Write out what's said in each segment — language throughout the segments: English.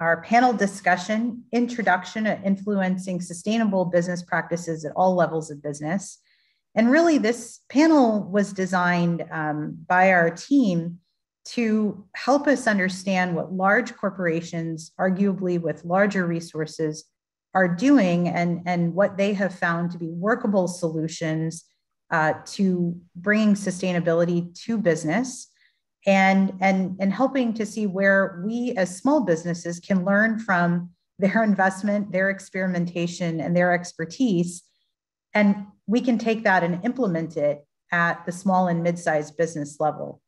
our panel discussion, Introduction to Influencing Sustainable Business Practices at All Levels of Business. And really, this panel was designed by our team to help us understand what large corporations, arguably with larger resources, are doing and what they have found to be workable solutions to bringing sustainability to business and helping to see where we as small businesses can learn from their investment, their experimentation, and their expertise. And we can take that and implement it at the small and mid-sized business level.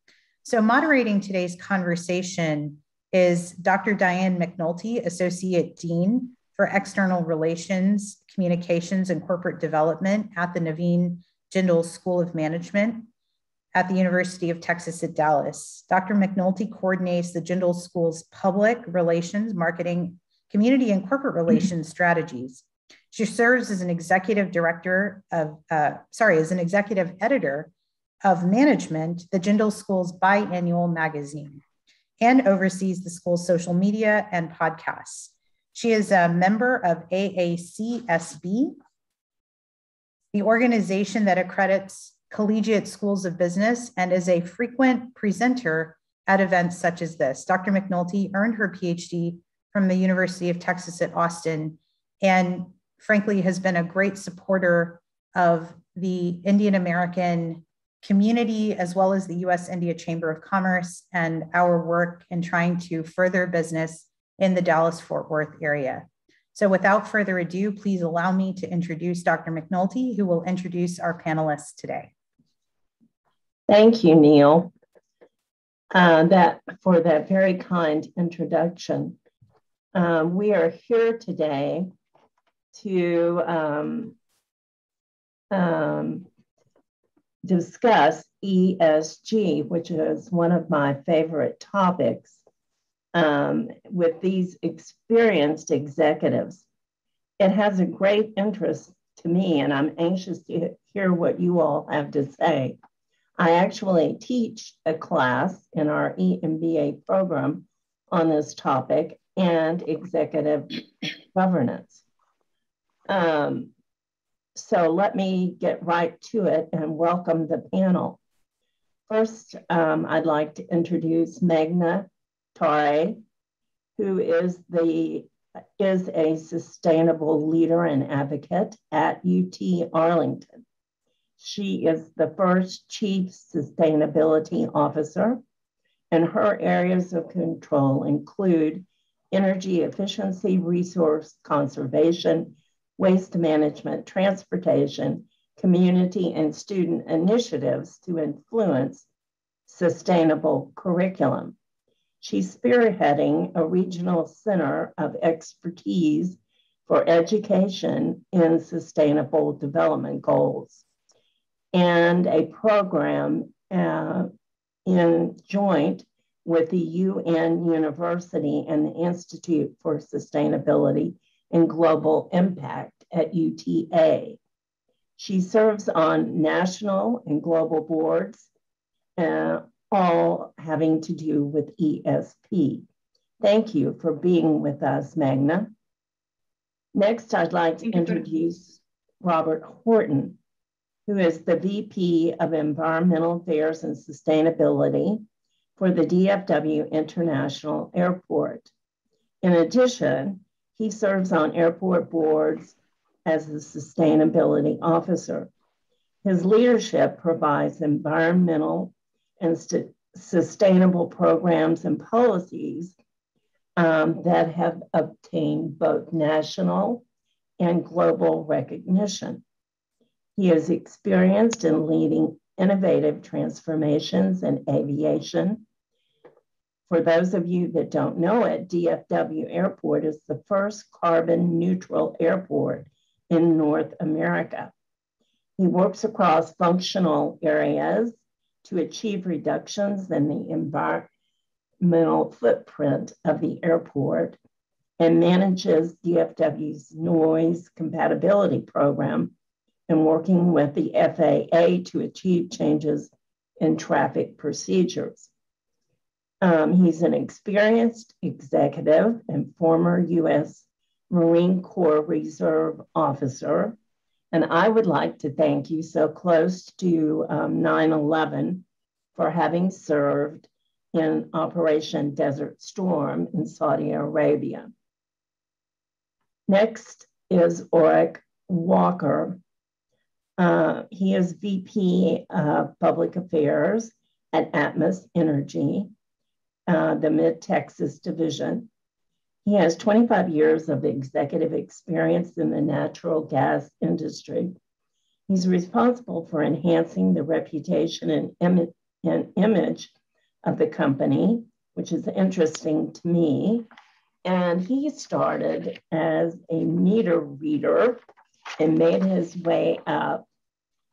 So moderating today's conversation is Dr. Diane McNulty, Associate Dean for External Relations, Communications, and Corporate Development at the Naveen Jindal School of Management at the University of Texas at Dallas. Dr. McNulty coordinates the Jindal School's public relations, marketing, community, and corporate relations strategies. She serves as an executive editor of management, the Jindal School's biannual magazine, and oversees the school's social media and podcasts. She is a member of AACSB, the organization that accredits collegiate schools of business, and is a frequent presenter at events such as this. Dr. McNulty earned her PhD from the University of Texas at Austin, and frankly has been a great supporter of the Indian American community, as well as the U.S.-India Chamber of Commerce and our work in trying to further business in the Dallas-Fort Worth area. So without further ado, please allow me to introduce Dr. McNulty, who will introduce our panelists today. Thank you, Neil, for that very kind introduction. We are here today to discuss ESG, which is one of my favorite topics, with these experienced executives. It has a great interest to me, and I'm anxious to hear what you all have to say. I actually teach a class in our EMBA program on this topic and executive governance. So let me get right to it and welcome the panel. First, I'd like to introduce Meghna Tare, who is a sustainable leader and advocate at UT Arlington. She is the first Chief Sustainability Officer, and her areas of control include energy efficiency, resource conservation, waste management, transportation, community and student initiatives to influence sustainable curriculum. She's spearheading a regional center of expertise for education in sustainable development goals and a program in joint with the UN University and the Institute for Sustainability and Global Impact at UTA. She serves on national and global boards, all having to do with ESP. Thank you for being with us, Meghna. Next, I'd like to introduce Robert Horton, who is the VP of Environmental Affairs and Sustainability for the DFW International Airport. In addition, he serves on airport boards as a sustainability officer. His leadership provides environmental and sustainable programs and policies that have obtained both national and global recognition. He is experienced in leading innovative transformations in aviation. For those of you that don't know it, DFW Airport is the first carbon neutral airport in North America. He works across functional areas to achieve reductions in the environmental footprint of the airport and manages DFW's noise compatibility program and working with the FAA to achieve changes in traffic procedures. He's an experienced executive and former U.S. Marine Corps Reserve officer. And I would like to thank you so close to 9/11 for having served in Operation Desert Storm in Saudi Arabia. Next is Oric Walker. He is VP of Public Affairs at Atmos Energy, the Mid-Texas division. He has 25 years of executive experience in the natural gas industry. He's responsible for enhancing the reputation and image of the company, which is interesting to me. And he started as a meter reader and made his way up,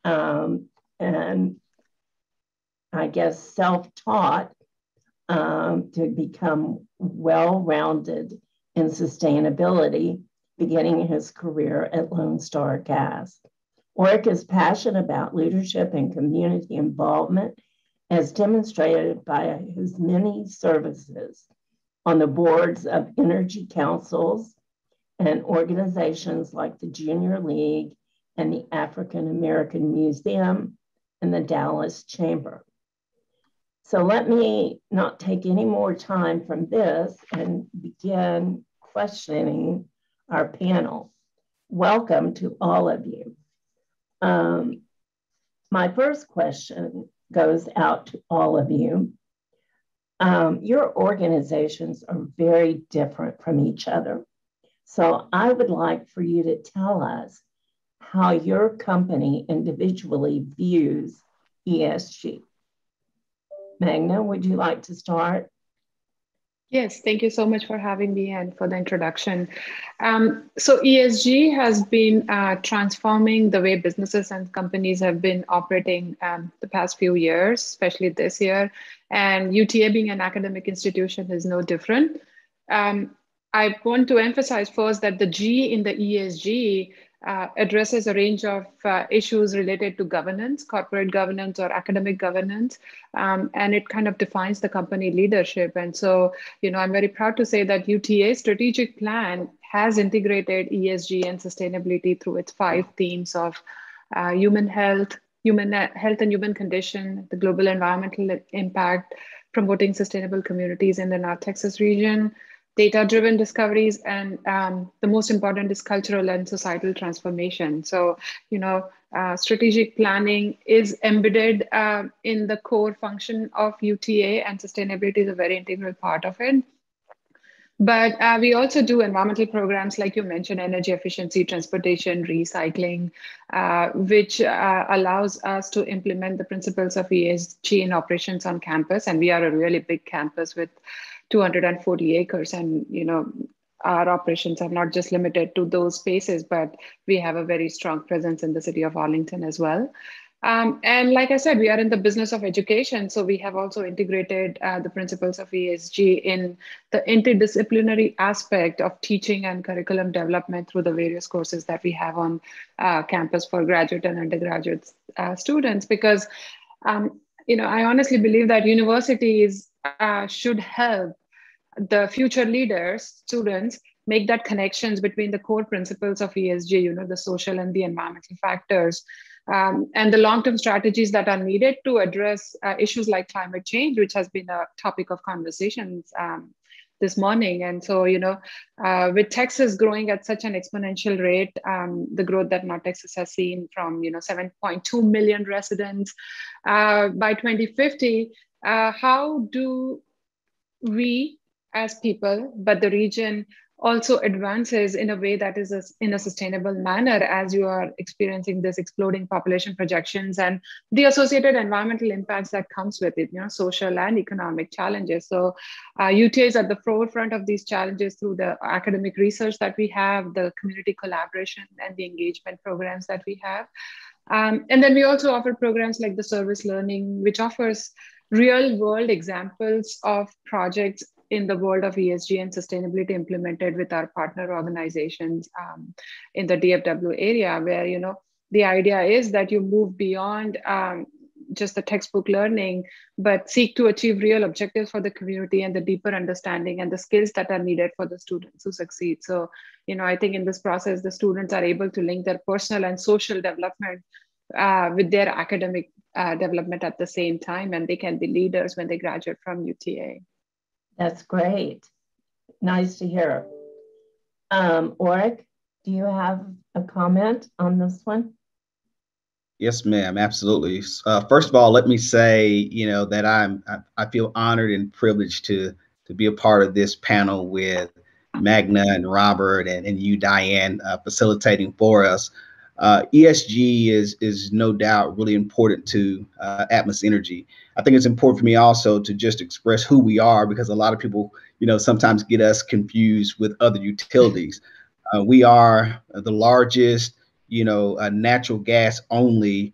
and I guess self-taught to become well-rounded in sustainability, beginning his career at Lone Star Gas. Oric is passionate about leadership and community involvement, as demonstrated by his many services on the boards of energy councils and organizations like the Junior League and the African American Museum and the Dallas Chamber. So let me not take any more time from this and begin questioning our panel. Welcome to all of you. My first question goes out to all of you. Your organizations are very different from each other. So I would like for you to tell us how your company individually views ESG. Meghna, would you like to start? Yes, thank you so much for having me and for the introduction. So ESG has been transforming the way businesses and companies have been operating the past few years, especially this year. And UTA being an academic institution is no different. I want to emphasize first that the G in the ESG addresses a range of issues related to governance, corporate governance or academic governance, and it kind of defines the company leadership. And so, I'm very proud to say that UTA's strategic plan has integrated ESG and sustainability through its 5 themes of human health and human condition, the global environmental impact, promoting sustainable communities in the North Texas region, data-driven discoveries, and the most important is cultural and societal transformation. So, strategic planning is embedded in the core function of UTA, and sustainability is a very integral part of it. But we also do environmental programs, like you mentioned, energy efficiency, transportation, recycling, which allows us to implement the principles of ESG in operations on campus. And we are a really big campus with 240 acres. And, our operations are not just limited to those spaces, but we have a very strong presence in the city of Arlington as well. And like I said, we are in the business of education. So we have also integrated the principles of ESG in the interdisciplinary aspect of teaching and curriculum development through the various courses that we have on campus for graduate and undergraduate students. Because, I honestly believe that universities should help the future leaders, students, make that connections between the core principles of ESG, the social and the environmental factors, and the long-term strategies that are needed to address issues like climate change, which has been a topic of conversations this morning. And so, with Texas growing at such an exponential rate, the growth that North Texas has seen from, 7.2 million residents by 2050, how do we as people, but the region also advances in a way that is in a sustainable manner as you are experiencing this exploding population projections and the associated environmental impacts that comes with it, social and economic challenges. So UTA is at the forefront of these challenges through the academic research that we have, the community collaboration and the engagement programs that we have. And then we also offer programs like the service learning, which offers real world examples of projects in the world of ESG and sustainability implemented with our partner organizations in the DFW area, where, the idea is that you move beyond just the textbook learning, but seek to achieve real objectives for the community and the deeper understanding and the skills that are needed for the students to succeed. So, I think in this process, the students are able to link their personal and social development with their academic development at the same time, and they can be leaders when they graduate from UTA. That's great. Nice to hear. Oric, do you have a comment on this one? Yes, ma'am. Absolutely. First of all, let me say, that I feel honored and privileged to be a part of this panel with Meghna and Robert and you, Diane, facilitating for us. ESG is no doubt really important to Atmos Energy. I think it's important for me also to just express who we are, because a lot of people, sometimes get us confused with other utilities. We are the largest, a natural gas only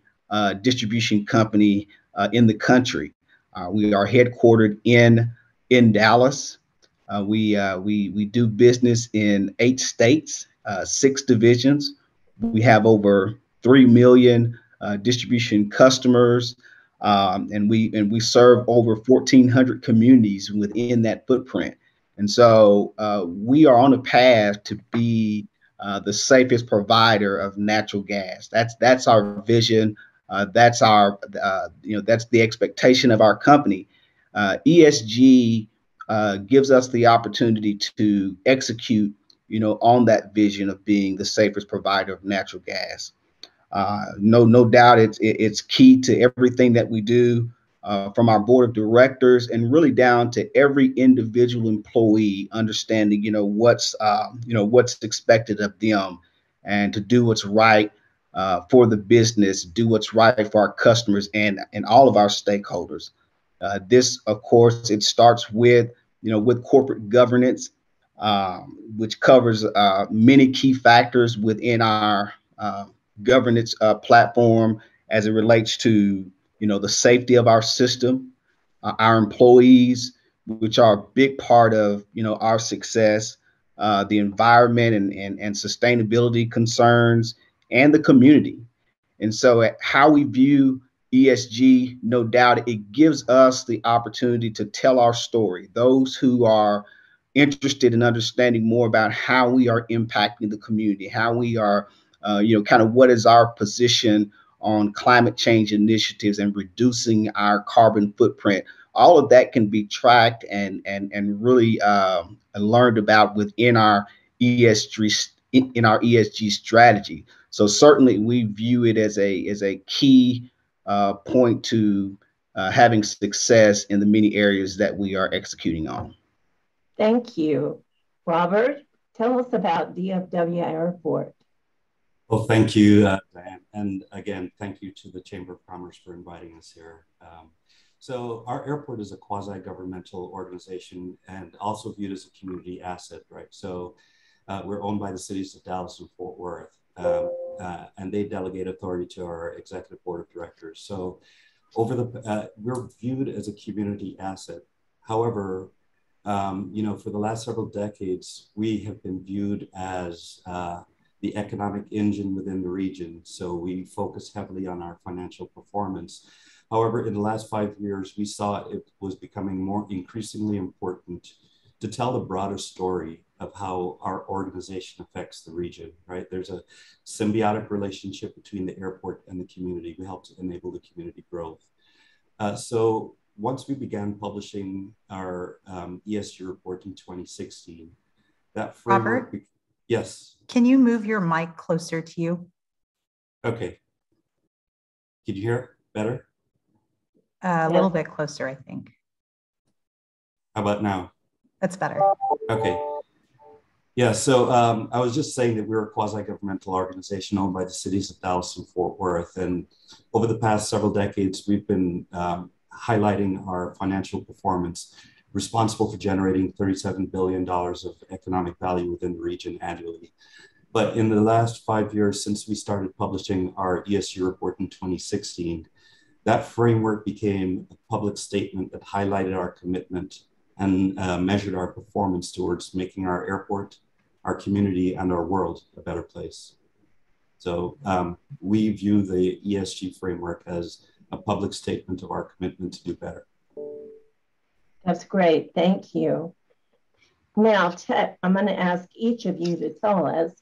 distribution company in the country. We are headquartered in Dallas. We do business in 8 states, 6 divisions. We have over 3 million distribution customers, and we serve over 1,400 communities within that footprint. And so we are on a path to be the safest provider of natural gas. That's our vision. That's our that's the expectation of our company. ESG gives us the opportunity to execute on that vision of being the safest provider of natural gas. No doubt it's key to everything that we do, from our board of directors and really down to every individual employee, understanding what's expected of them, and to do what's right for the business, do what's right for our customers and all of our stakeholders. This, of course, it starts with corporate governance, which covers many key factors within our governance platform as it relates to the safety of our system, our employees, which are a big part of our success, the environment and sustainability concerns, and the community. And so how we view ESG, no doubt it gives us the opportunity to tell our story. Those who are interested in understanding more about how we are impacting the community, how we are kind of what is our position on climate change initiatives and reducing our carbon footprint. All of that can be tracked and really learned about within our ESG strategy. So certainly we view it as a key point to having success in the many areas that we are executing on. Thank you. Robert, tell us about DFW Airport. Well, thank you, Diane. And again, thank you to the Chamber of Commerce for inviting us here. So our airport is a quasi-governmental organization and also viewed as a community asset, right? So we're owned by the cities of Dallas and Fort Worth, and they delegate authority to our executive board of directors. So we're viewed as a community asset. However, for the last several decades, we have been viewed as the economic engine within the region. So we focus heavily on our financial performance. However, in the last 5 years, we saw it was becoming more increasingly important to tell the broader story of how our organization affects the region, right? There's a symbiotic relationship between the airport and the community. We help to enable the community growth. So once we began publishing our ESG report in 2016, that framework— Robert? Yes. Can you move your mic closer to you? Okay. Can you hear better? A little bit closer, I think. How about now? That's better. Okay. Yeah, so I was just saying that we're a quasi-governmental organization owned by the cities of Dallas and Fort Worth. And over the past several decades, we've been highlighting our financial performance, responsible for generating $37 billion of economic value within the region annually. But in the last 5 years, since we started publishing our ESG report in 2016, that framework became a public statement that highlighted our commitment and measured our performance towards making our airport, our community, and our world a better place. So we view the ESG framework as a public statement of our commitment to do better. That's great. Thank you. Now, I'm going to ask each of you to tell us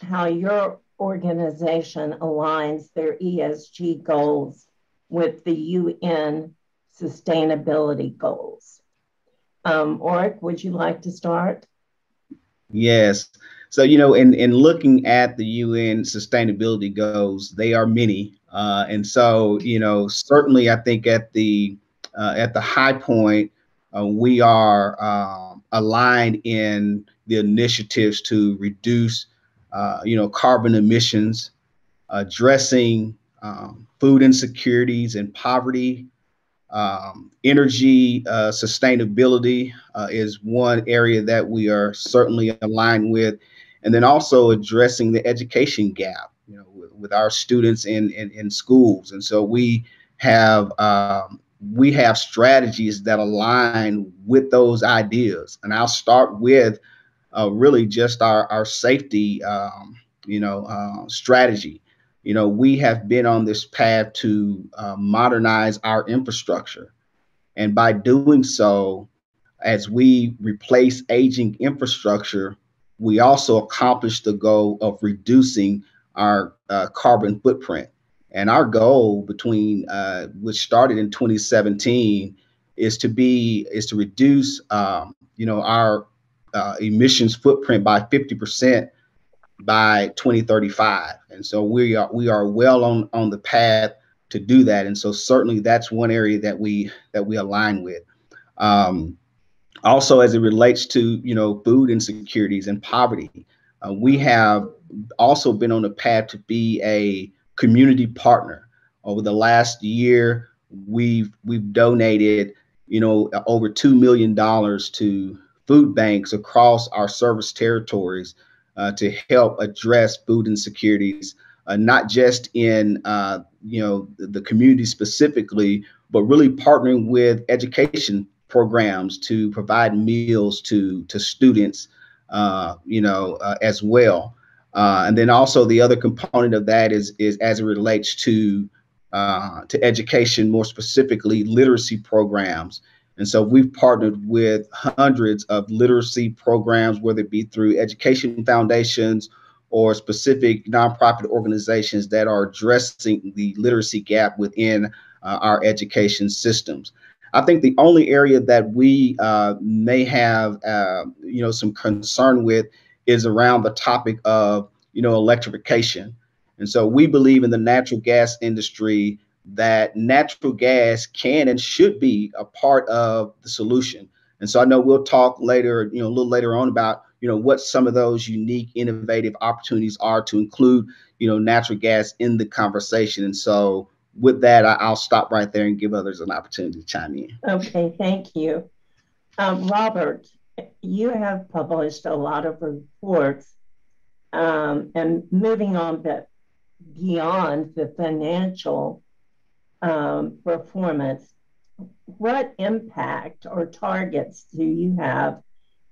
how your organization aligns their ESG goals with the UN sustainability goals. Oric, would you like to start? Yes. So, in looking at the UN sustainability goals, they are many. And so, certainly I think at the high point, we are aligned in the initiatives to reduce, carbon emissions, addressing food insecurities and poverty. Energy sustainability is one area that we are certainly aligned with, and then also addressing the education gap, with our students in schools. And so we have strategies that align with those ideas. And I'll start with really just our safety, strategy. We have been on this path to modernize our infrastructure. And by doing so, as we replace aging infrastructure, we also accomplish the goal of reducing our carbon footprint. And our goal which started in 2017, is to reduce, our emissions footprint by 50% by 2035. And so we are well on the path to do that. And so certainly that's one area that we align with. Also, as it relates to, food insecurities and poverty, we have also been on the path to be a community partner. Over the last year, we've donated, over $2 million to food banks across our service territories to help address food insecurities, not just in the community specifically, but really partnering with education programs to provide meals to students, as well. And then also the other component of that is as it relates to education, more specifically literacy programs. And so we've partnered with hundreds of literacy programs, whether it be through education foundations or specific nonprofit organizations that are addressing the literacy gap within our education systems. I think the only area that we may have, some concern with is around the topic of, electrification. And so we believe in the natural gas industry that natural gas can and should be a part of the solution. And so I know we'll talk later, a little later on about, what some of those unique, innovative opportunities are to include, natural gas in the conversation. And so with that, I'll stop right there and give others an opportunity to chime in. Okay, thank you. Robert, you have published a lot of reports, and moving on beyond the financial performance, what impact or targets do you have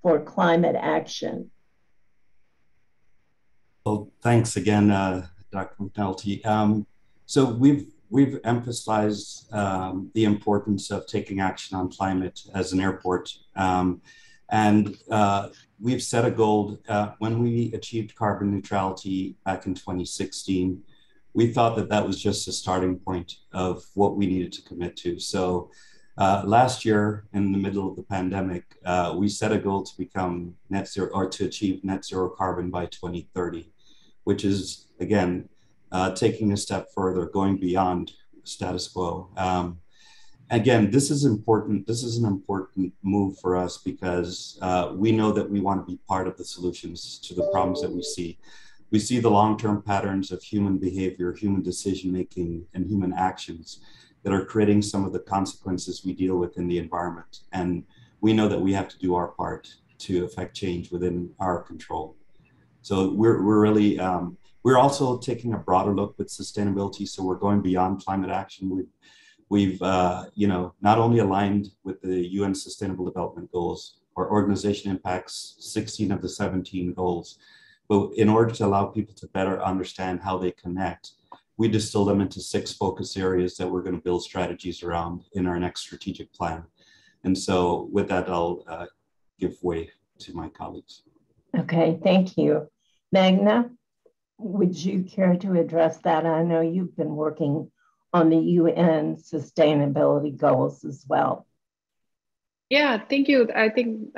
for climate action? Well, thanks again, Dr. McNulty. So we've emphasized the importance of taking action on climate as an airport. And we've set a goal when we achieved carbon neutrality back in 2016. We thought that was just a starting point of what we needed to commit to. So last year, in the middle of the pandemic, we set a goal to become net zero, or to achieve net zero carbon by 2030, which is, again, taking a step further, going beyond status quo. Again, this is important. This is an important move for us because we know that we want to be part of the solutions to the problems that we see. We see the long-term patterns of human behavior, human decision-making, and human actions that are creating some of the consequences we deal with in the environment. And we know that we have to do our part to affect change within our control. So we're really, we're also taking a broader look with sustainability. So we're going beyond climate action. We've not only aligned with the UN Sustainable Development Goals, our organization impacts 16 of the 17 goals, but in order to allow people to better understand how they connect, we distill them into 6 focus areas that we're going to build strategies around in our next strategic plan. And so with that, I'll give way to my colleagues. Okay, thank you. Meghna, would you care to address that? I know you've been working on the UN sustainability goals as well. Yeah, thank you. I think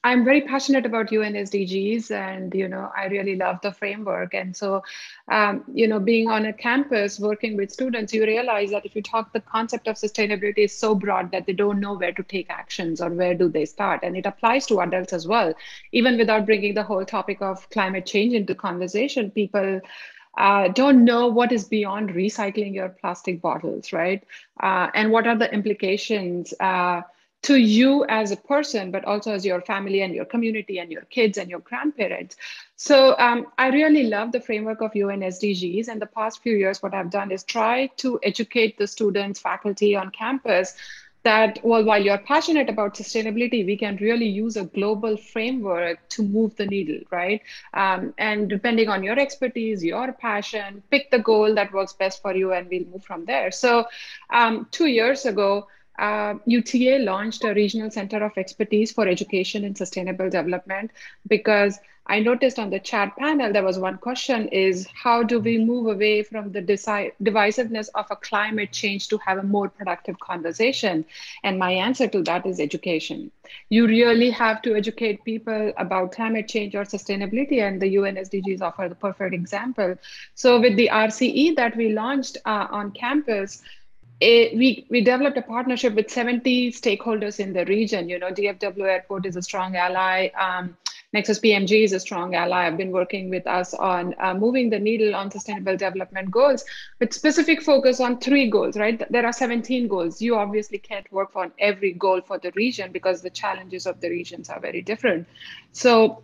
I'm very passionate about UN SDGs, and I really love the framework. And so, being on a campus working with students, you realize that if you talk, the concept of sustainability is so broad that they don't know where to take actions or where do they start. And it applies to adults as well. Even without bringing the whole topic of climate change into conversation, people don't know what is beyond recycling your plastic bottles, right? And what are the implications to you as a person, but also as your family and your community and your kids and your grandparents. So I really love the framework of UN SDGs. And the past few years, what I've done is try to educate the students, faculty on campus that, well, while you're passionate about sustainability, we can really use a global framework to move the needle, right? And depending on your expertise, your passion, pick the goal that works best for you, and we'll move from there. So 2 years ago, UTA launched a regional center of expertise for education and sustainable development, because I noticed on the chat panel, there was one question is, how do we move away from the divisiveness of a climate change to have a more productive conversation? And my answer to that is education. You really have to educate people about climate change or sustainability, and the UN SDGs offer the perfect example. So with the RCE that we launched on campus, we developed a partnership with 70 stakeholders in the region. DFW Airport is a strong ally. Nexus PMG is a strong ally. I've been working with us on moving the needle on sustainable development goals, with specific focus on 3 goals, right? There are 17 goals. You obviously can't work on every goal for the region because the challenges of the regions are very different. So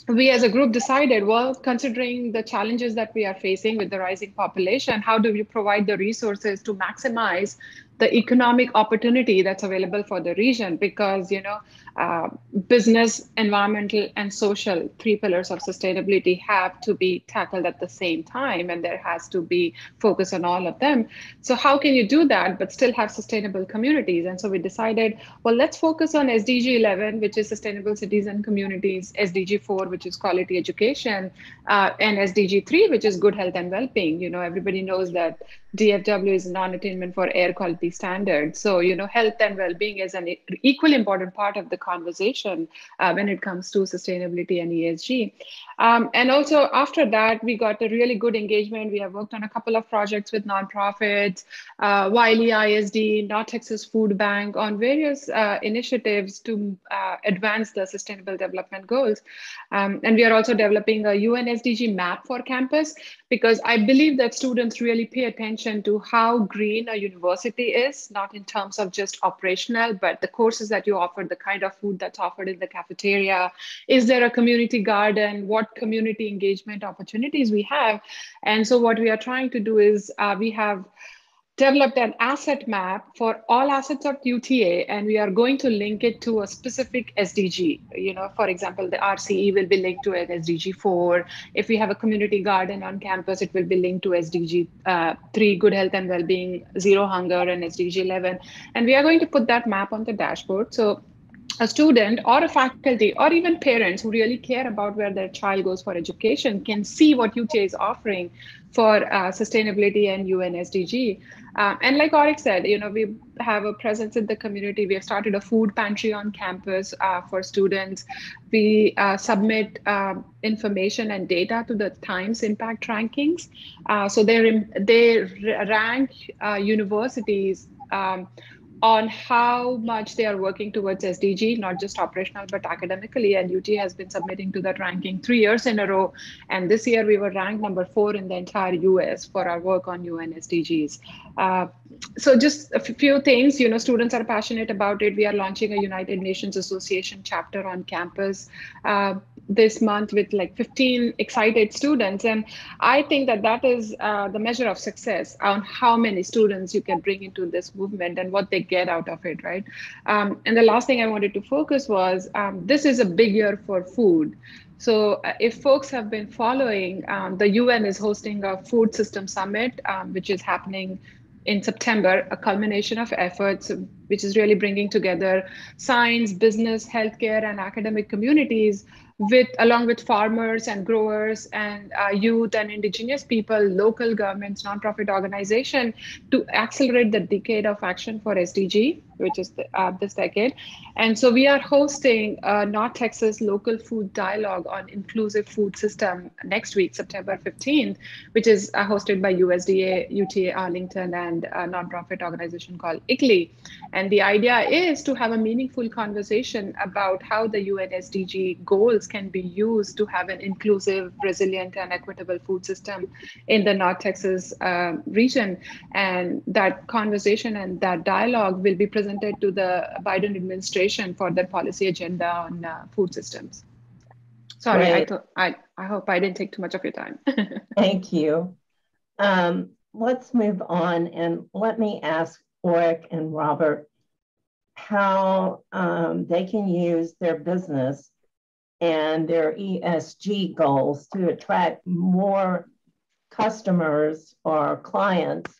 we as a group decided, well, considering the challenges that we are facing with the rising population, how do we provide the resources to maximize the economic opportunity that's available for the region? Because, business, environmental, and social, 3 pillars of sustainability have to be tackled at the same time, and there has to be focus on all of them. So how can you do that but still have sustainable communities? And so we decided, well, let's focus on SDG 11, which is sustainable cities and communities, SDG 4, which is quality education, and SDG 3, which is good health and well-being. Everybody knows that DFW is non-attainment for air quality standards. So, health and well-being is an equally important part of the conversation when it comes to sustainability and ESG. And also after that, we got a really good engagement. We have worked on a couple of projects with nonprofits, Wiley ISD, North Texas Food Bank, on various initiatives to advance the sustainable development goals. And we are also developing a UN SDG map for campus, because I believe that students really pay attention to how green a university is, not in terms of just operational, but the courses that you offer, the kind of food that's offered in the cafeteria. Is there a community garden? What community engagement opportunities we have? And so what we are trying to do is we have developed an asset map for all assets of UTA, and we are going to link it to a specific SDG. For example, the RCE will be linked to an SDG 4. If we have a community garden on campus, it will be linked to SDG 3, good health and well-being, zero hunger, and SDG 11. And we are going to put that map on the dashboard. So a student or a faculty or even parents who really care about where their child goes for education can see what UTA is offering for sustainability and UN SDG. And like Oric said, we have a presence in the community. We have started a food pantry on campus for students. We submit information and data to the Times Impact Rankings. So they rank universities on how much they are working towards SDG, not just operational, but academically. And UT has been submitting to that ranking 3 years in a row. And this year we were ranked number 4 in the entire US for our work on UN SDGs. So just a few things, students are passionate about it. We are launching a United Nations Association chapter on campus. this month with like 15 excited students. And I think that that is the measure of success on how many students you can bring into this movement and what they get out of it, right? And the last thing I wanted to focus was, this is a big year for food. So if folks have been following, the UN is hosting a food system summit, which is happening in September, a culmination of efforts, which is really bringing together science, business, healthcare, and academic communities along with farmers and growers and youth and indigenous people, local governments, nonprofit organization, to accelerate the decade of action for SDG, which is this decade. And so we are hosting a North Texas local food dialogue on inclusive food system next week, September 15th, which is hosted by USDA, UTA Arlington, and a nonprofit organization called ICLEI. And the idea is to have a meaningful conversation about how the UN SDG goals can be used to have an inclusive, resilient, and equitable food system in the North Texas region. And that conversation and that dialogue will be presented to the Biden administration for their policy agenda on food systems. Sorry, right. I hope I didn't take too much of your time. Thank you. Let's move on, and let me ask Oric and Robert how they can use their business and their ESG goals to attract more customers or clients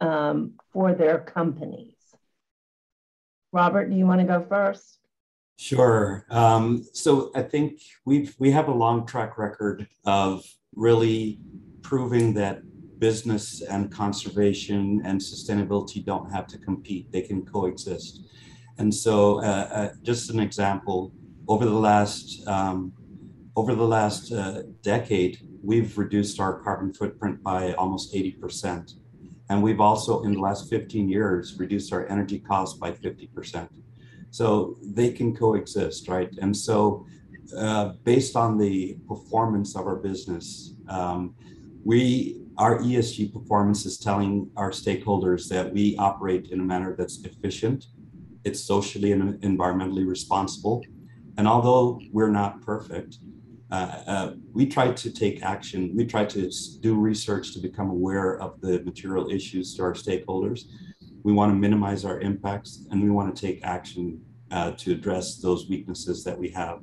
for their companies. Robert, do you want to go first? Sure. So I think we have a long track record of really proving that business and conservation and sustainability don't have to compete; they can coexist. And so, just an example, over the last decade, we've reduced our carbon footprint by almost 80%. And we've also, in the last 15 years, reduced our energy costs by 50%. So they can coexist, right? And so based on the performance of our business, our ESG performance is telling our stakeholders that we operate in a manner that's efficient, it's socially and environmentally responsible. And although we're not perfect, we try to take action. We try to do research to become aware of the material issues to our stakeholders. We want to minimize our impacts, and we want to take action to address those weaknesses that we have.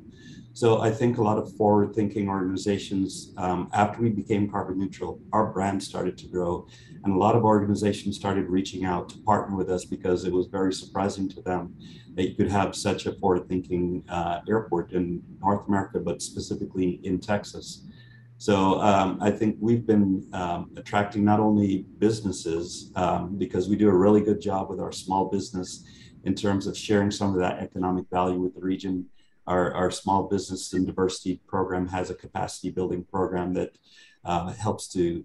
So I think a lot of forward-thinking organizations, after we became carbon neutral, our brand started to grow, and a lot of organizations started reaching out to partner with us because it was very surprising to them that you could have such a forward-thinking airport in North America, but specifically in Texas. So I think we've been attracting not only businesses, because we do a really good job with our small business in terms of sharing some of that economic value with the region. Our small business and diversity program has a capacity building program that helps to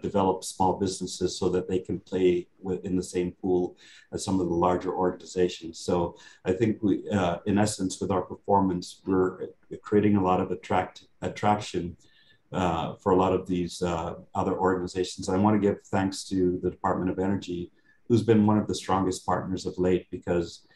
develop small businesses so that they can play in the same pool as some of the larger organizations. So I think we, in essence, with our performance, we're creating a lot of attraction for a lot of these other organizations. I want to give thanks to the Department of Energy, who's been one of the strongest partners of late, because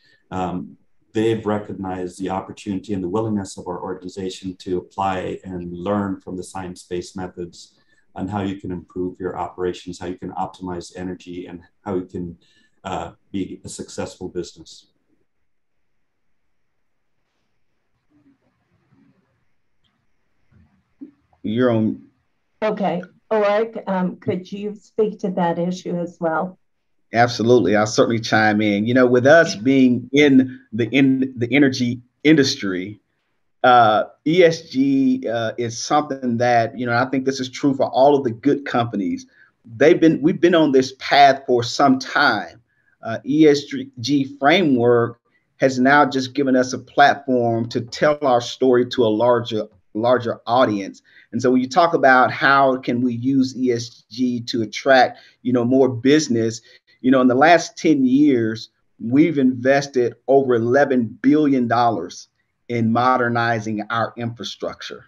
they've recognized the opportunity and the willingness of our organization to apply and learn from the science-based methods on how you can improve your operations, how you can optimize energy, and how you can be a successful business. You're on. Okay. Oric, could you speak to that issue as well? Absolutely. I'll certainly chime in. You know, with us being in the energy industry, ESG is something that, you know, I think this is true for all of the good companies. We've been on this path for some time. ESG framework has now just given us a platform to tell our story to a larger audience. And so when you talk about how can we use ESG to attract, you know, more business, you know, in the last 10 years, we've invested over $11 billion in modernizing our infrastructure.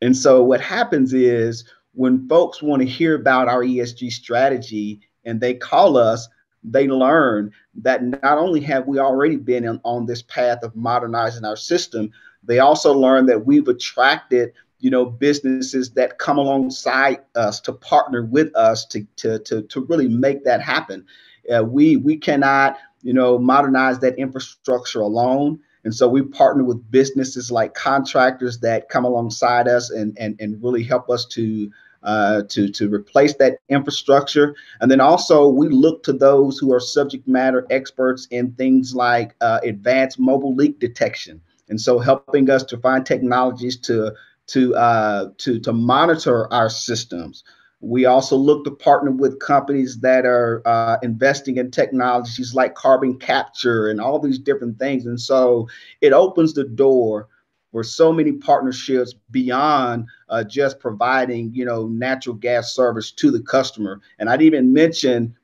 And so what happens is when folks want to hear about our ESG strategy and they call us, they learn that not only have we already been on this path of modernizing our system, They also learn that we've attracted, businesses that come alongside us to partner with us to really make that happen. We cannot, modernize that infrastructure alone. And so we partner with businesses like contractors that come alongside us and really help us to replace that infrastructure. And then also we look to those who are subject matter experts in things like advanced mobile leak detection. And so helping us to find technologies to monitor our systems. We also look to partner with companies that are investing in technologies like carbon capture and all these different things. And so it opens the door for so many partnerships beyond just providing, natural gas service to the customer. And I'd even mention,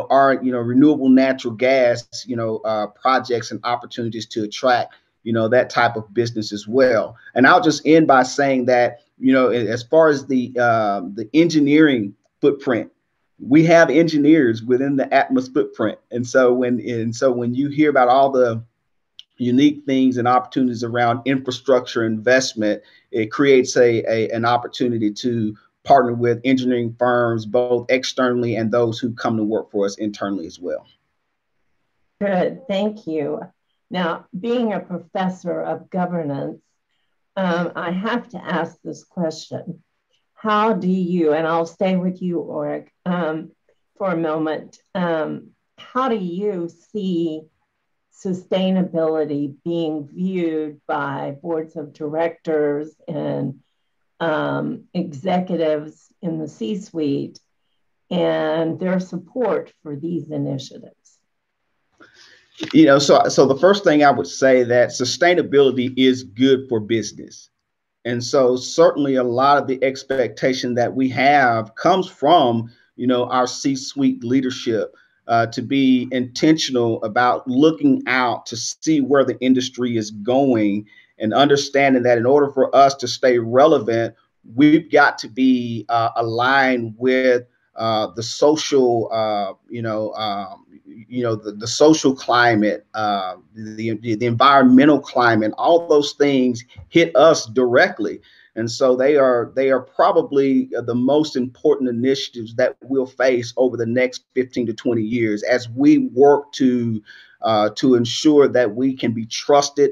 our, renewable natural gas, projects and opportunities to attract, that type of business as well. And I'll just end by saying that, as far as the engineering footprint, we have engineers within the Atmos footprint. And so when you hear about all the unique things and opportunities around infrastructure investment, it creates an opportunity to partner with engineering firms, both externally and those who come to work for us internally as well. Good, thank you. Now, being a professor of governance, I have to ask this question. How do you, and I'll stay with you, Oric, for a moment, how do you see sustainability being viewed by boards of directors and executives in the C-suite and their support for these initiatives? So the first thing I would say that sustainability is good for business. And so certainly a lot of the expectation that we have comes from, our C-suite leadership to be intentional about looking out to see where the industry is going and understanding that in order for us to stay relevant, we've got to be aligned with the social, the social climate, the environmental climate. All those things hit us directly, and so they are probably the most important initiatives that we'll face over the next 15 to 20 years as we work to ensure that we can be trusted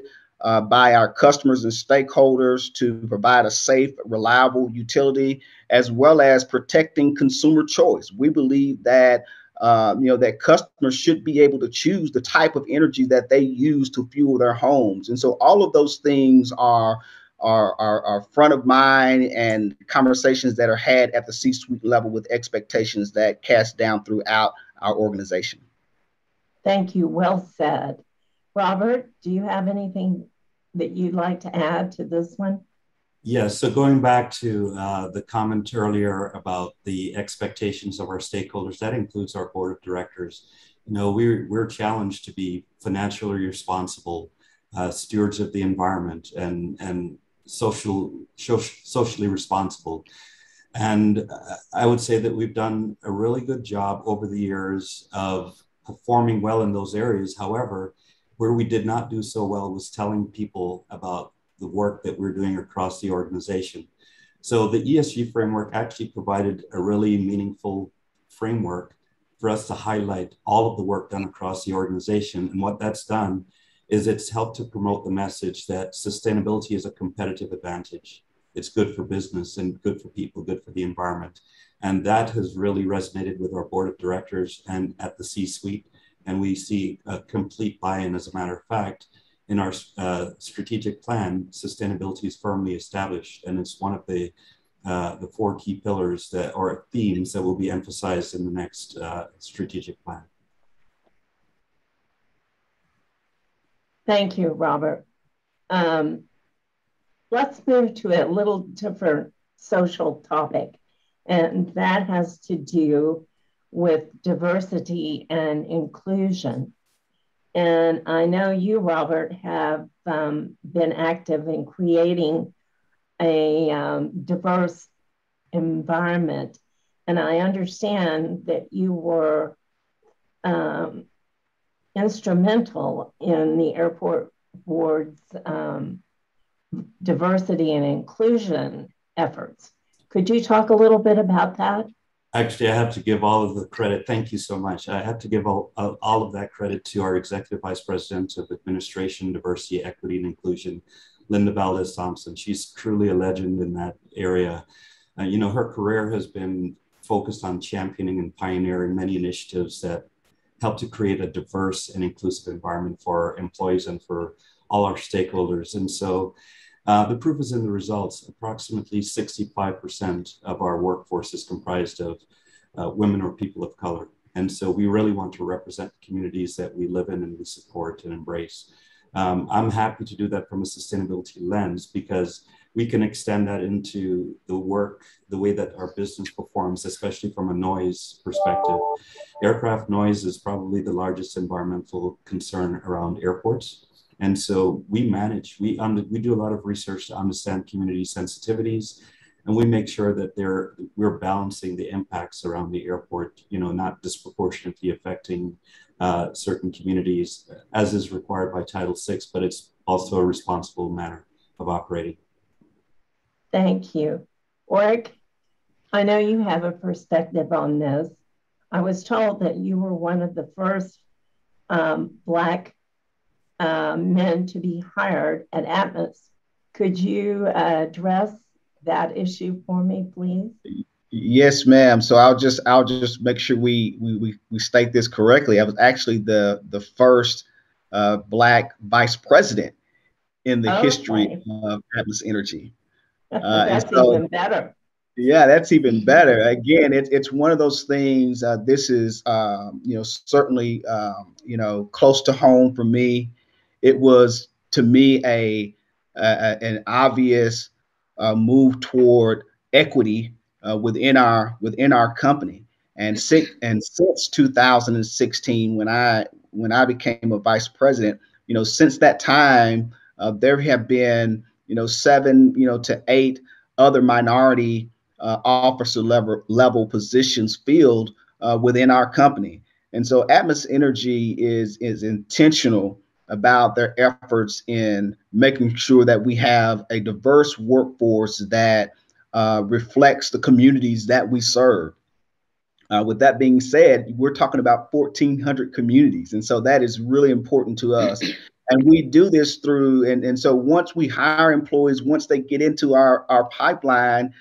by our customers and stakeholders to provide a safe, reliable utility, as well as protecting consumer choice. We believe that that customers should be able to choose the type of energy that they use to fuel their homes. And so all of those things are front of mind and conversations that are had at the C-suite level with expectations that cast down throughout our organization. Thank you. Well said. Robert, do you have anything that you'd like to add to this one? Yes, so going back to the comment earlier about the expectations of our stakeholders, that includes our board of directors. We're challenged to be financially responsible stewards of the environment and socially responsible. And I would say that we've done a really good job over the years of performing well in those areas. However, where we did not do so well was telling people about the work that we're doing across the organization. So the ESG framework actually provided a really meaningful framework for us to highlight all of the work done across the organization. And what that's done is it's helped to promote the message that sustainability is a competitive advantage. It's good for business and good for people, good for the environment. And that has really resonated with our board of directors and at the C-suite. And we see a complete buy-in. As a matter of fact, in our strategic plan, sustainability is firmly established, and it's one of the 4 key pillars or themes that will be emphasized in the next strategic plan. Thank you, Robert. Let's move to a little different social topic, and that has to do with diversity and inclusion. And I know you, Robert, have been active in creating a diverse environment. And I understand that you were instrumental in the airport board's diversity and inclusion efforts. Could you talk a little bit about that? Actually, I have to give all of the credit. Thank you so much. I have to give all of that credit to our Executive Vice President of Administration, Diversity, Equity, and Inclusion, Linda Valdez Thompson. She's truly a legend in that area. You know, her career has been focused on championing and pioneering many initiatives that help to create a diverse and inclusive environment for our employees and for all our stakeholders. And so the proof is in the results. Approximately 65% of our workforce is comprised of women or people of color. And so we really want to represent the communities that we live in and we support and embrace. I'm happy to do that from a sustainability lens because we can extend that into the work, the way that our business performs, especially from a noise perspective. Aircraft noise is probably the largest environmental concern around airports. And so we do a lot of research to understand community sensitivities, and we make sure that we're balancing the impacts around the airport, you know, not disproportionately affecting certain communities as is required by Title VI, but it's also a responsible manner of operating. Thank you. Oric, I know you have a perspective on this. I was told that you were one of the first Black men to be hired at Atmos. Could you address that issue for me, please? Yes, ma'am. So I'll just make sure we state this correctly. I was actually the first Black vice president in the history of Atmos Energy. That's even better. Yeah, that's even better. Again, it's one of those things. This is you know, certainly you know, close to home for me. It was to me an obvious move toward equity within our company. And since 2016, when I became a vice president, you know, since that time, there have been, you know, 7, you know, to 8 other minority officer level positions filled within our company. And so Atmos Energy is intentional about their efforts in making sure that we have a diverse workforce that reflects the communities that we serve. With that being said, we're talking about 1,400 communities. And so that is really important to us. And we do this through, and so once we hire employees, once they get into our pipeline,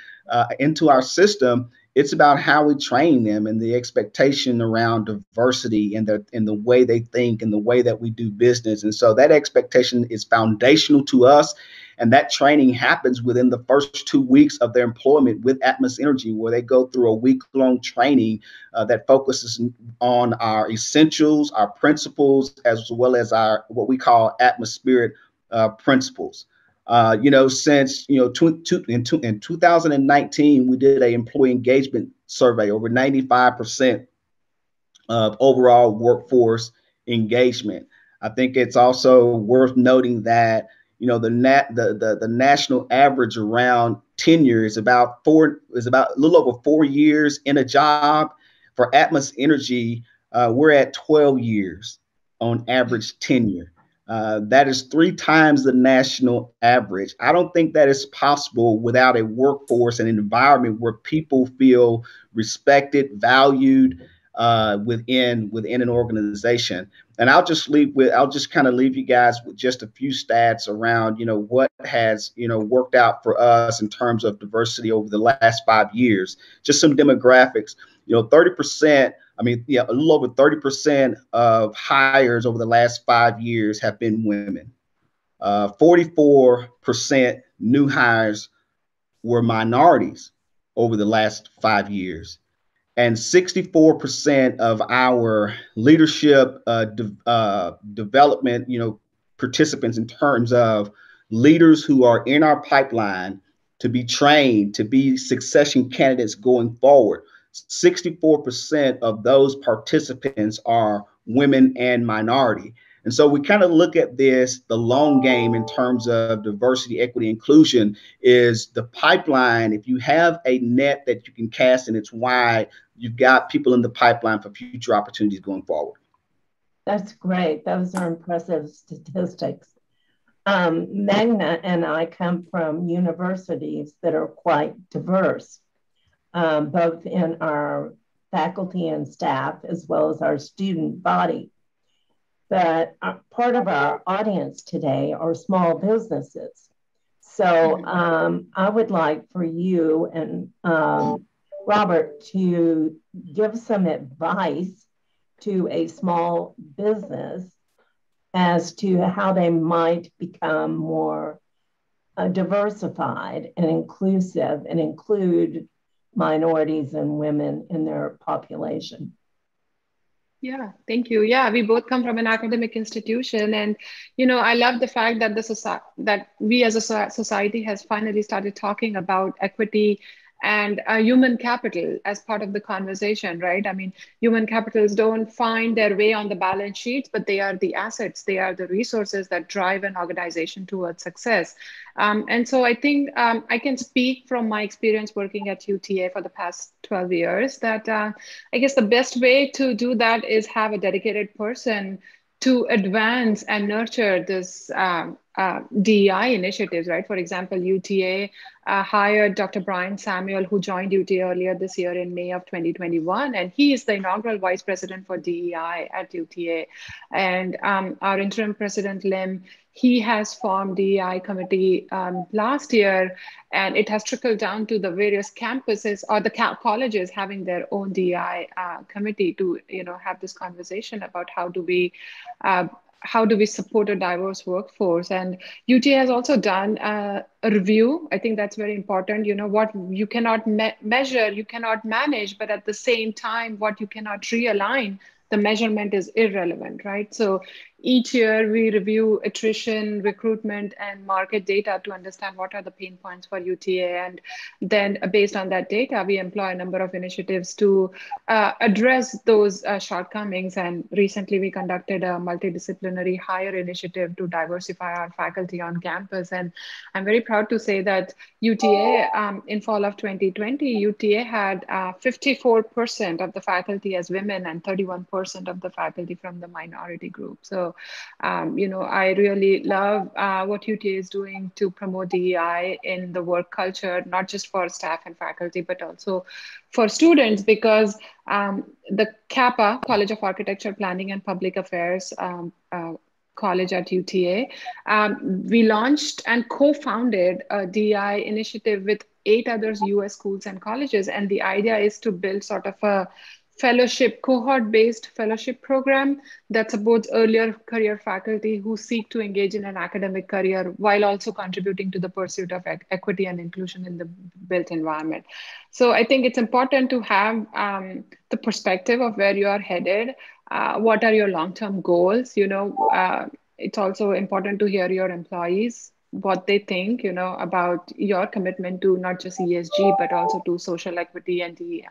into our system, it's about how we train them and the expectation around diversity and the way they think and the way that we do business. And so that expectation is foundational to us. And that training happens within the first 2 weeks of their employment with Atmos Energy, where they go through a week-long training that focuses on our essentials, our principles, as well as our what we call atmospheric principles. You know, since, you know, in 2019, we did an employee engagement survey, over 95% of overall workforce engagement. I think it's also worth noting that, you know, the national average around tenure is about a little over 4 years in a job. For Atmos Energy, we're at 12 years on average tenure. That is 3 times the national average. I don't think that is possible without a workforce and an environment where people feel respected, valued within an organization. And I'll just kind of leave you guys with just a few stats around, you know, what has, you know, worked out for us in terms of diversity over the last 5 years. Just some demographics, you know, 30%. I mean, yeah, a little over 30% of hires over the last 5 years have been women. 44% new hires were minorities over the last 5 years. And 64% of our leadership development, you know, participants in terms of leaders who are in our pipeline to be trained, to be succession candidates going forward. 64% of those participants are women and minority. And so we kind of look at this, the long game in terms of diversity, equity, inclusion is the pipeline. If you have a net that you can cast and it's wide, you've got people in the pipeline for future opportunities going forward. That's great. Those are impressive statistics. Meghna and I come from universities that are quite diverse, both in our faculty and staff, as well as our student body. But part of our audience today are small businesses. So I would like for you and Robert to give some advice to a small business as to how they might become more diversified and inclusive and include minorities and women in their population. Yeah, thank you. Yeah, we both come from an academic institution, and I love the fact that that we as a society has finally started talking about equity and human capital as part of the conversation, right? I mean, human capitals don't find their way on the balance sheets, but they are the assets, they are the resources that drive an organization towards success. And so I think I can speak from my experience working at UTA for the past 12 years that I guess the best way to do that is have a dedicated person to advance and nurture this DEI initiatives, right? For example, UTA hired Dr. Brian Samuel, who joined UTA earlier this year in May of 2021, and he is the inaugural vice president for DEI at UTA. And our interim president, Lim, he has formed DEI committee last year, and it has trickled down to the various campuses or the colleges having their own DEI committee to have this conversation about how do we support a diverse workforce. And UTA has also done a review. I think that's very important. What you cannot measure, you cannot manage, but at the same time, what you cannot realign, the measurement is irrelevant, right? So each year we review attrition, recruitment, and market data to understand what are the pain points for UTA. And then based on that data, we employ a number of initiatives to address those shortcomings. And recently we conducted a multidisciplinary hire initiative to diversify our faculty on campus. And I'm very proud to say that UTA, in fall of 2020, UTA had 54% of the faculty as women and 31% of the faculty from the minority group. So I really love what UTA is doing to promote DEI in the work culture, not just for staff and faculty, but also for students, because the CAPA, College of Architecture, Planning and Public Affairs college at UTA, we launched and co-founded a DEI initiative with 8 other US schools and colleges. And the idea is to build sort of a cohort-based fellowship program that supports earlier career faculty who seek to engage in an academic career while also contributing to the pursuit of equity and inclusion in the built environment. So I think it's important to have the perspective of where you are headed. What are your long-term goals? It's also important to hear your employees, what they think, about your commitment to not just ESG, but also to social equity and DEI.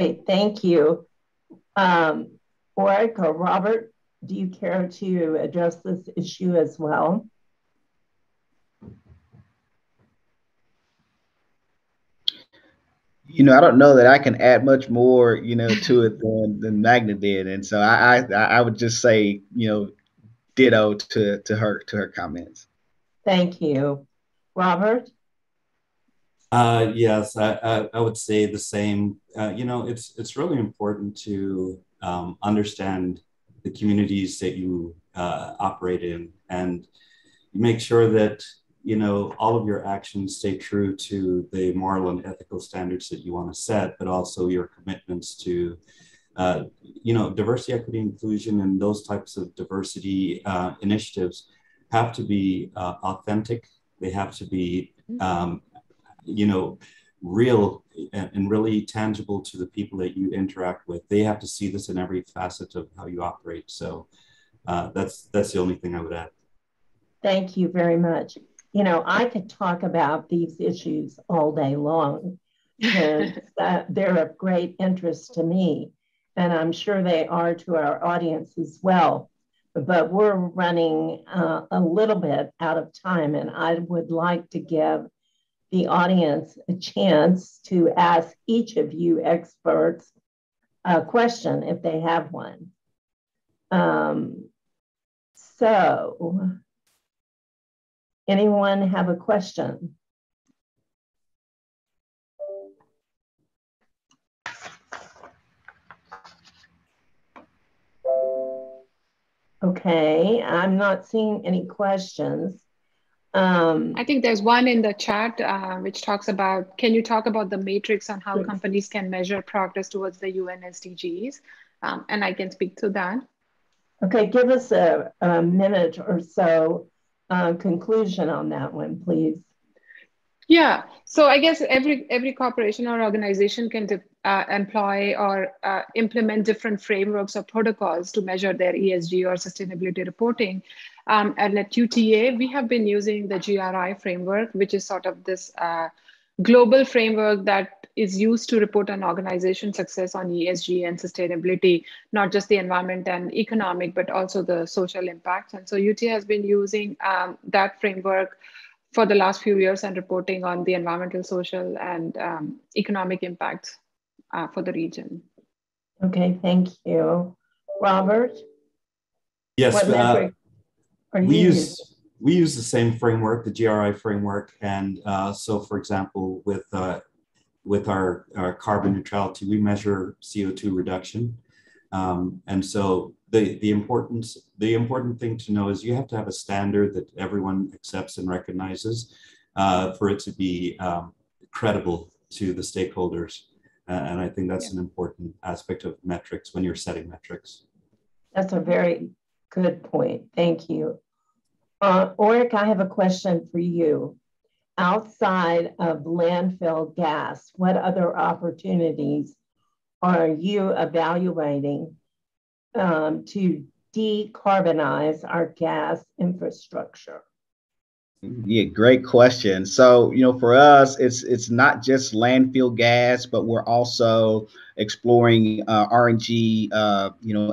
Okay, thank you. Oric or Robert, do you care to address this issue as well? I don't know that I can add much more, to it than Meghna did, and so I would just say, ditto to her comments. Thank you, Robert. Yes, I would say the same. It's really important to understand the communities that you operate in, and make sure that all of your actions stay true to the moral and ethical standards that you want to set, but also your commitments to diversity, equity, inclusion, and those types of diversity initiatives have to be authentic. They have to be real and really tangible to the people that you interact with. They have to see this in every facet of how you operate. So that's the only thing I would add. Thank you very much. I could talk about these issues all day long because they're of great interest to me, and I'm sure they are to our audience as well. But we're running a little bit out of time, and I would like to give the audience a chance to ask each of you experts a question if they have one. So, anyone have a question? Okay, I'm not seeing any questions. I think there's one in the chat which talks about, can you talk about the matrix on how companies can measure progress towards the UN SDGs? And I can speak to that. Okay, give us a minute or so conclusion on that one, please. Yeah, so I guess every corporation or organization can employ or implement different frameworks or protocols to measure their ESG or sustainability reporting. And at UTA, we have been using the GRI framework, which is sort of this global framework that is used to report on organization success on ESG and sustainability, not just the environment and economic, but also the social impacts. And so UTA has been using that framework for the last few years and reporting on the environmental, social, and economic impacts for the region. Okay, thank you. Robert? Yes, we use the same framework, the GRI framework. And so, for example, with our carbon neutrality, we measure CO2 reduction. And so the important thing to know is you have to have a standard that everyone accepts and recognizes for it to be credible to the stakeholders. And I think that's an important aspect of metrics when you're setting metrics. That's a very good point. Thank you. Oric, I have a question for you. Outside of landfill gas, what other opportunities are you evaluating to decarbonize our gas infrastructure? Yeah, great question. So, for us, it's not just landfill gas, but we're also exploring RNG,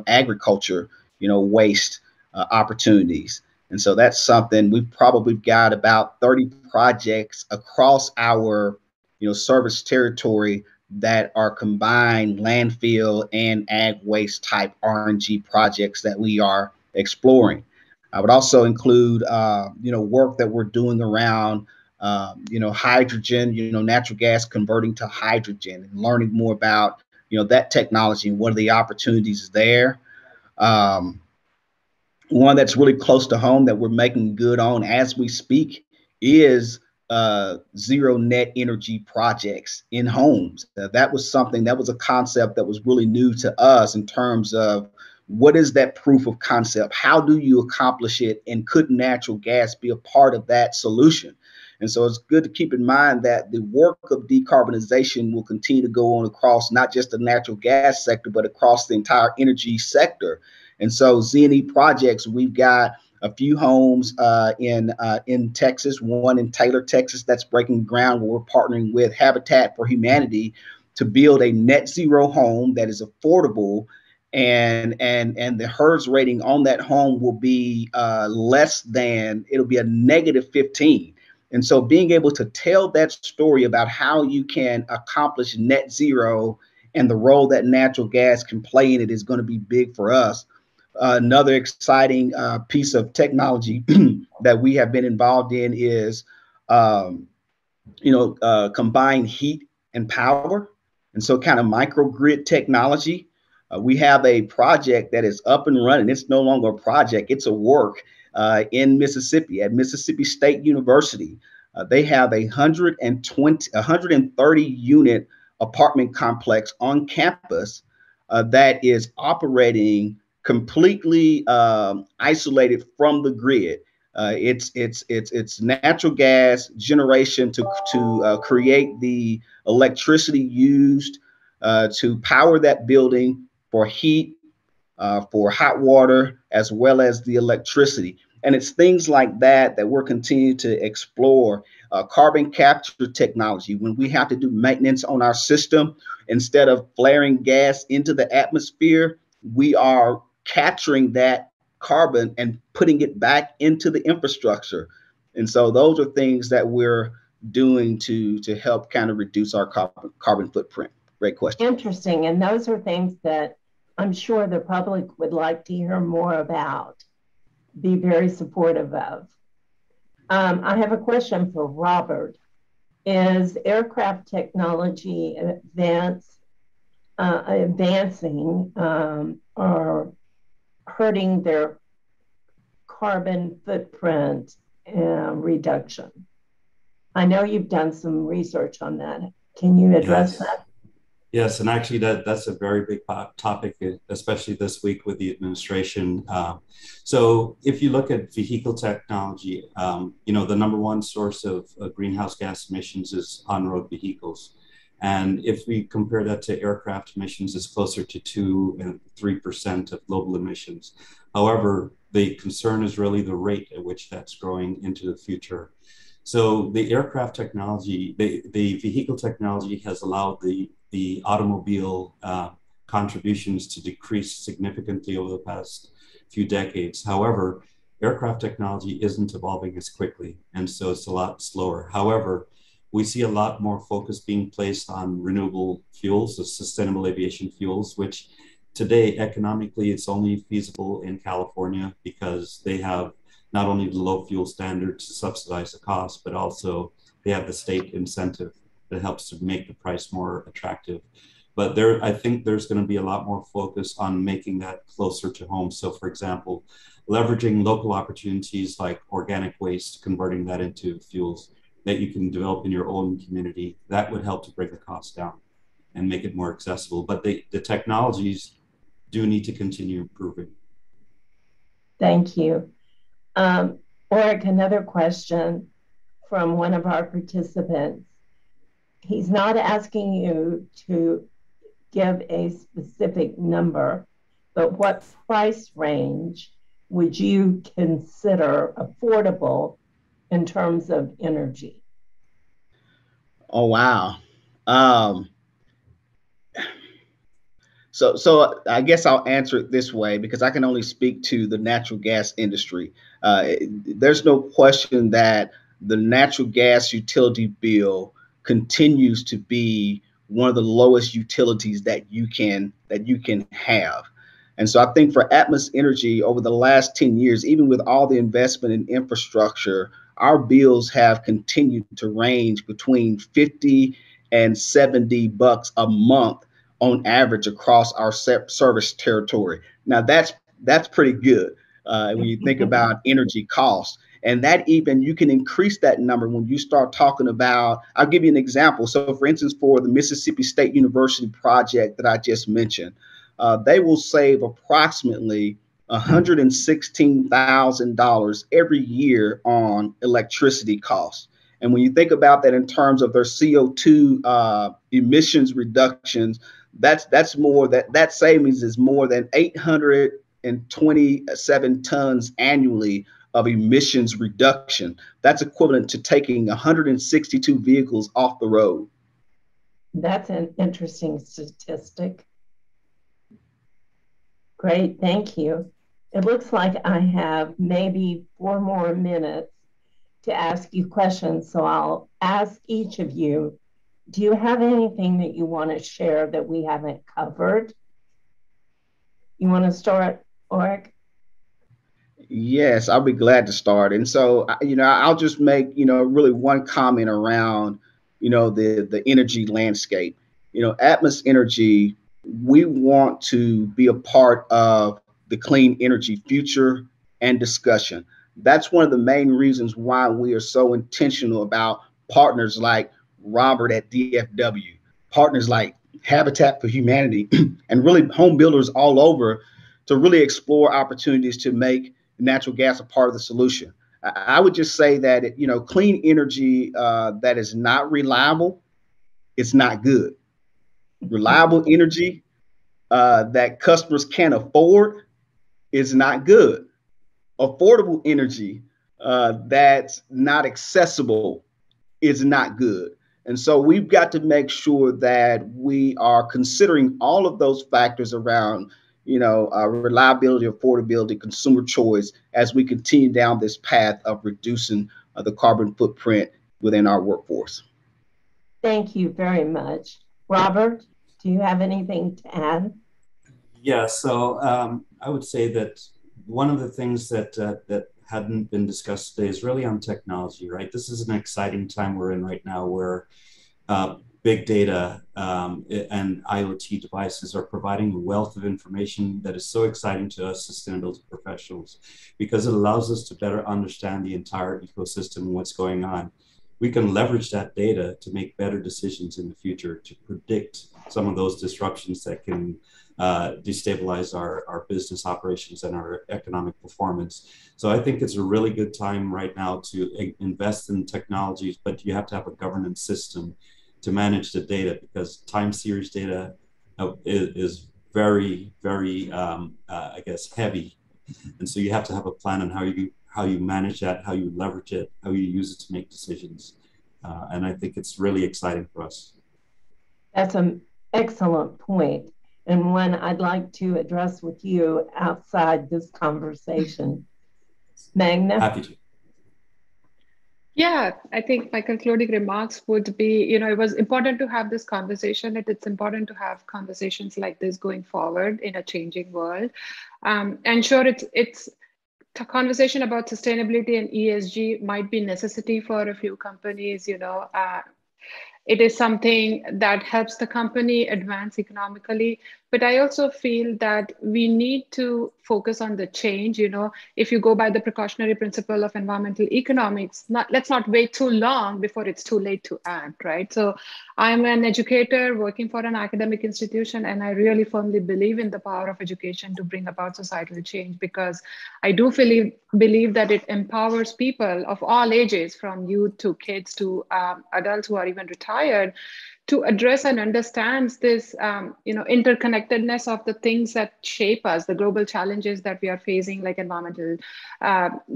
agriculture, waste opportunities. And so that's something we've probably got about 30 projects across our, service territory that are combined landfill and ag waste type RNG projects that we are exploring. I would also include, work that we're doing around, hydrogen, natural gas converting to hydrogen, and learning more about, that technology and what are the opportunities there. One that's really close to home that we're making good on as we speak is zero net energy projects in homes. That was a concept that was really new to us in terms of what is that proof of concept? How do you accomplish it? And could natural gas be a part of that solution? And so it's good to keep in mind that the work of decarbonization will continue to go on across not just the natural gas sector, but across the entire energy sector. And so Z&E projects, we've got a few homes in Texas, one in Taylor, Texas, that's breaking ground where we're partnering with Habitat for Humanity to build a net zero home that is affordable, and the HERS rating on that home will be it'll be a -15. And so being able to tell that story about how you can accomplish net zero and the role that natural gas can play in it is going to be big for us. Another exciting piece of technology that we have been involved in is, combined heat and power. And so kind of microgrid technology. We have a project that is up and running. It's no longer a project, it's a work in Mississippi at Mississippi State University. They have a 130 unit apartment complex on campus that is operating completely isolated from the grid. It's natural gas generation to create the electricity used to power that building for heat, for hot water, as well as the electricity. And it's things like that we're continuing to explore. Carbon capture technology, when we have to do maintenance on our system, instead of flaring gas into the atmosphere, we are capturing that carbon and putting it back into the infrastructure. And so those are things that we're doing to help kind of reduce our carbon footprint. Great question. Interesting. And those are things that I'm sure the public would like to hear more about. be very supportive of. I have a question for Robert. Is aircraft technology advancing or hurting their carbon footprint reduction? I know you've done some research on that. Can you address that? Yes, and actually that's a very big topic, especially this week with the administration. So if you look at vehicle technology, the number one source of greenhouse gas emissions is on-road vehicles. And if we compare that to aircraft emissions, it's closer to 2 and 3% of global emissions. However, the concern is really the rate at which that's growing into the future. So the aircraft technology, the vehicle technology has allowed the automobile contributions to decrease significantly over the past few decades. However, aircraft technology isn't evolving as quickly, and so it's a lot slower. However, we see a lot more focus being placed on renewable fuels, the sustainable aviation fuels, which today economically it's only feasible in California because they have not only the low fuel standard to subsidize the cost, but also they have the state incentive that helps to make the price more attractive. But I think there's going to be a lot more focus on making that closer to home. So for example, leveraging local opportunities like organic waste, converting that into fuels that you can develop in your own community, that would help to bring the cost down and make it more accessible. But the technologies do need to continue improving. Thank you. Oric, another question from one of our participants. He's not asking you to give a specific number, but what price range would you consider affordable in terms of energy? Oh, wow. So I guess I'll answer it this way because I can only speak to the natural gas industry. There's no question that the natural gas utility bill continues to be one of the lowest utilities that you can have. And so I think for Atmos Energy over the last 10 years, even with all the investment in infrastructure, our bills have continued to range between 50 and $70 a month on average across our service territory. Now that's pretty good when you think about energy costs. And that even you can increase that number when you start talking about, I'll give you an example. So for instance, for the Mississippi State University project that I just mentioned, they will save approximately $116,000 every year on electricity costs. And when you think about that in terms of their CO2 emissions reductions, that's more that savings is more than 827 tons annually of emissions reduction. That's equivalent to taking 162 vehicles off the road. That's an interesting statistic. Great, thank you. It looks like I have maybe 4 more minutes to ask you questions, so I'll ask each of you, do you have anything that you want to share that we haven't covered? You want to start, Oric? Yes, I'll be glad to start. And so, I'll just make, really one comment around, the energy landscape. Atmos Energy, we want to be a part of the clean energy future and discussion. That's one of the main reasons why we are so intentional about partners like Robert at DFW, partners like Habitat for Humanity, and really home builders all over to really explore opportunities to make natural gas a part of the solution. I would just say that, clean energy that is not reliable, it's not good. Reliable energy that customers can't afford is not good. Affordable energy that's not accessible is not good. And so we've got to make sure that we are considering all of those factors around, reliability, affordability, consumer choice as we continue down this path of reducing the carbon footprint within our workforce. Thank you very much. Robert, do you have anything to add? Yeah, so I would say that one of the things that hadn't been discussed today is really on technology, right? This is an exciting time we're in right now where big data and IoT devices are providing a wealth of information that is so exciting to us sustainability professionals because it allows us to better understand the entire ecosystem and what's going on. We can leverage that data to make better decisions in the future, to predict some of those disruptions that can destabilize our business operations and our economic performance. So I think it's a really good time right now to invest in technologies, but you have to have a governance system to manage the data because time series data is very, very, I guess, heavy. And so you have to have a plan on how you manage that, how you leverage it, how you use it to make decisions. And I think it's really exciting for us. That's an excellent point, and one I'd like to address with you outside this conversation. Meghna? Happy to. Yeah, I think my concluding remarks would be, you know, it was important to have this conversation. It's important to have conversations like this going forward in a changing world. And sure, it's a conversation about sustainability and ESG might be necessity for a few companies, you know. It is something that helps the company advance economically. But I also feel that we need to focus on the change. You know, if you go by the precautionary principle of environmental economics, let's not wait too long before it's too late to act, right? So I'm an educator working for an academic institution, and I really firmly believe in the power of education to bring about societal change, because I do believe that it empowers people of all ages, from youth to kids to adults who are even retired, to address and understand this, you know, interconnectedness of the things that shape us, the global challenges that we are facing, like environmental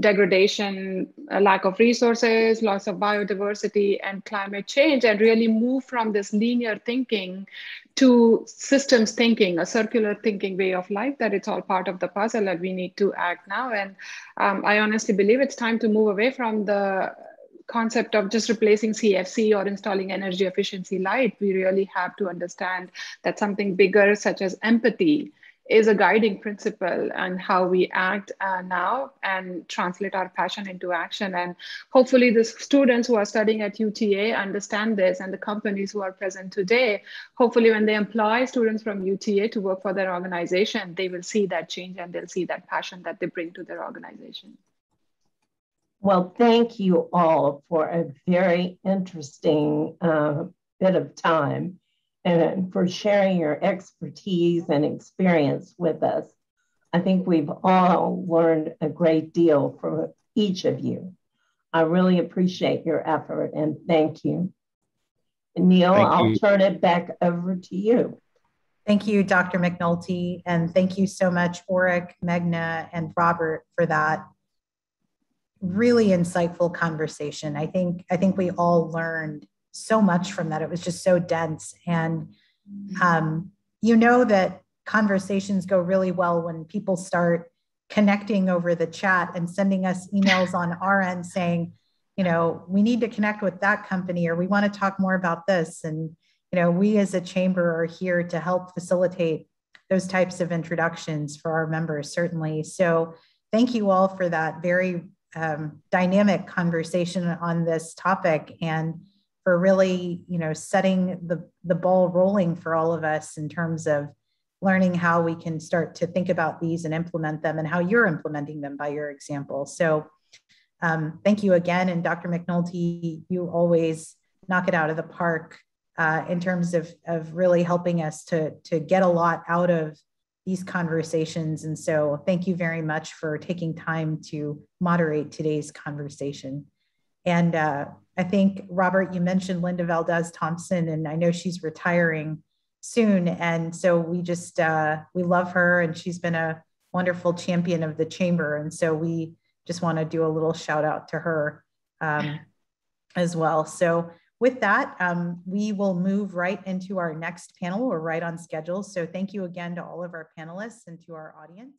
degradation, lack of resources, loss of biodiversity, and climate change, and really move from this linear thinking to systems thinking, a circular thinking way of life, that it's all part of the puzzle and we need to act now. And I honestly believe it's time to move away from the concept of just replacing CFC or installing energy efficiency light. We really have to understand that something bigger, such as empathy, is a guiding principle and how we act now and translate our passion into action. And hopefully the students who are studying at UTA understand this, and the companies who are present today, hopefully when they employ students from UTA to work for their organization, they will see that change and they'll see that passion that they bring to their organization. Well, thank you all for a very interesting bit of time and for sharing your expertise and experience with us. I think we've all learned a great deal from each of you. I really appreciate your effort and thank you. Neil, I'll turn it back over to you. Thank you, Dr. McNulty, and thank you so much, Oric, Meghna, and Robert, for that really insightful conversation. I think we all learned so much from that. It was just so dense. And you know that conversations go really well when people start connecting over the chat and sending us emails on our end saying, you know, we need to connect with that company, or we want to talk more about this. And, you know, we as a chamber are here to help facilitate those types of introductions for our members, certainly. So thank you all for that very dynamic conversation on this topic, and for really, you know, setting the ball rolling for all of us in terms of learning how we can start to think about these and implement them, and how you're implementing them by your example. So thank you again. And Dr. McNulty, you always knock it out of the park in terms of really helping us to get a lot out of these conversations. And so thank you very much for taking time to moderate today's conversation. And I think, Robert, you mentioned Linda Valdez Thompson, and I know she's retiring soon. And so we just, we love her, and she's been a wonderful champion of the chamber. And so we just want to do a little shout out to her as well. So with that, we will move right into our next panel. We're right on schedule. So thank you again to all of our panelists and to our audience.